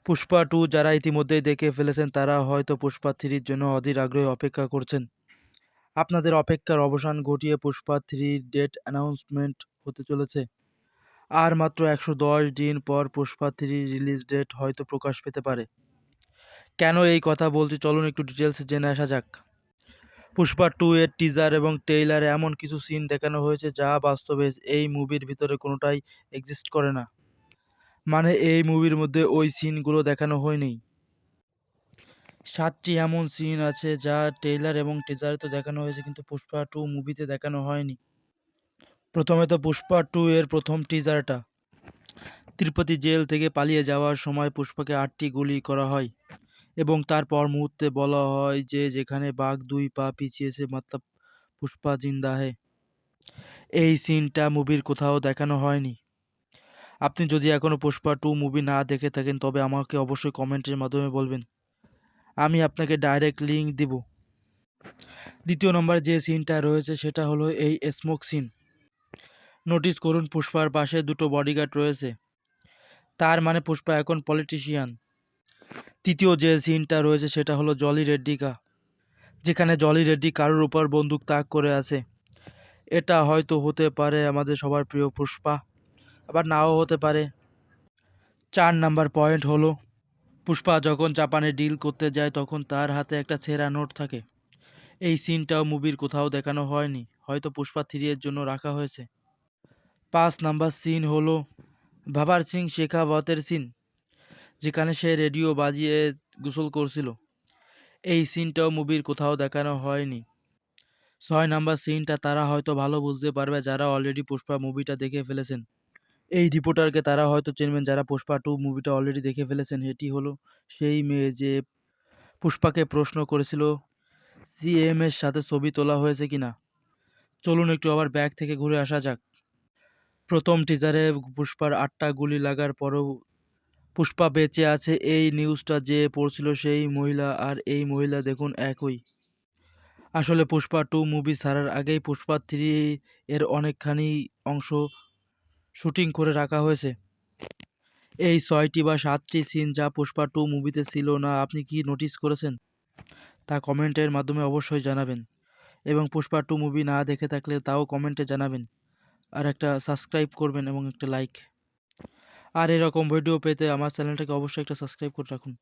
Pushpa two যারা ইতিমধ্যেই দেখে ফেলেছেন তারা হয়তো পুষ্পা থ্রির জন্য অধীর আগ্রহে অপেক্ষা করছেন। আপনাদের অপেক্ষার অবসান ঘটিয়ে পুষ্পা থ্রির ডেট অ্যানাউন্সমেন্ট হতে চলেছে। আর মাত্র ১১০ দিন পর পুষ্পা থ্রির রিলিজ ডেট হয়তো প্রকাশ পেতে পারে। কেন এই কথা বলছি চলুন একটু ডিটেলসে জেনে আসা যাক। পুষ্পা টু এর টিজার এবং ট্রেইলারে এমন কিছু সিন দেখানো হয়েছে যা বাস্তবে এই মুভির ভিতরে কোনোটাই এক্সিস্ট করে না। মানে এই মুভির মধ্যে ওই সিনগুলো দেখানো হয়নি। ৭টি এমন সিন আছে যা ট্রেইলার এবং টিজারে তো দেখানো হয়েছে কিন্তু পুষ্পা টু মুভিতে দেখানো হয়নি। প্রথমে তো পুষ্পা টু এর প্রথম টিজারটা। তিরুপতি জেল থেকে পালিয়ে যাওয়ার সময় পুষ্পাকে ৮টি গুলি করা হয় এবং তারপর মুহূর্তে বলা হয় যে যেখানে বাঘ ২ পা পিছিয়েছে মতলব পুষ্পা জিন্দা হ্যায়। এই সিনটা মুভির কোথাও দেখানো হয়নি। আপনি যদি এখনও পুষ্পা টু মুভি না দেখে থাকেন তবে আমাকে অবশ্যই কমেন্টের মাধ্যমে বলবেন, আমি আপনাকে ডাইরেক্ট লিংক দিব। দ্বিতীয় নম্বরে যে সিনটা রয়েছে সেটা হলো এই স্মোক সিন। নোটিস করুন পুষ্পার পাশে দুটো বডিগার্ড রয়েছে, তার মানে পুষ্পা এখন পলিটিশিয়ান। তৃতীয় যে সিনটা রয়েছে সেটা হলো জলি রেড্ডিকা, যেখানে জলি রেড্ডি কারোর উপর বন্দুক তাক করে আছে। এটা হয়তো হতে পারে আমাদের সবার প্রিয় পুষ্পা, আবার নাও হতে পারে। ৪ নাম্বার পয়েন্ট হলো পুষ্পা যখন জাপানে ডিল করতে যায় তখন তার হাতে একটা ছেঁড়া নোট থাকে। এই সিনটাও মুভির কোথাও দেখানো হয়নি, হয়তো পুষ্পা থ্রি এর জন্য রাখা হয়েছে। ৫ নাম্বার সিন হলো বাবার সিং শেখাওয়াতের সিন, যেখানে সে রেডিও বাজিয়ে গোসল করছিল। এই সিনটাও মুভির কোথাও দেখানো হয়নি। ৬ নাম্বার সিনটা তারা হয়তো ভালো বুঝতে পারবে যারা অলরেডি পুষ্পা মুভিটা দেখে ফেলেছেন। এই রিপোর্টারকে তারা হয়তো চিনবেন যারা পুষ্পা টু মুভিটা অলরেডি দেখে ফেলেছেন। এটি হলো সেই মেয়ে যে পুষ্পাকে প্রশ্ন করেছিল সিএম এর সাথে ছবি তোলা হয়েছে কিনা। চলুন একটু আবার ব্যাক থেকে ঘুরে আসা যাক। প্রথম টিজারে পুষ্পার ৮টা গুলি লাগার পরেও পুষ্পা বেঁচে আছে এই নিউজটা যে পড়ছিল সেই মহিলা আর এই মহিলা দেখুন একই। আসলে পুষ্পা টু মুভি ছাড়ার আগেই পুষ্পা থ্রি এর অনেকখানি অংশ শুটিং করে রাখা হয়েছে। এই ৬টি বা ৭টি সিন যা পুষ্পা টু মুভিতে ছিল না আপনি কি নোটিস করেছেন তা কমেন্টের মাধ্যমে অবশ্যই জানাবেন, এবং পুষ্পা টু মুভি না দেখে থাকলে তাও কমেন্টে জানাবেন, আর একটা সাবস্ক্রাইব করবেন এবং একটা লাইক। আর এরকম ভিডিও পেতে আমার চ্যানেলটাকে অবশ্যই একটা সাবস্ক্রাইব করে রাখুন।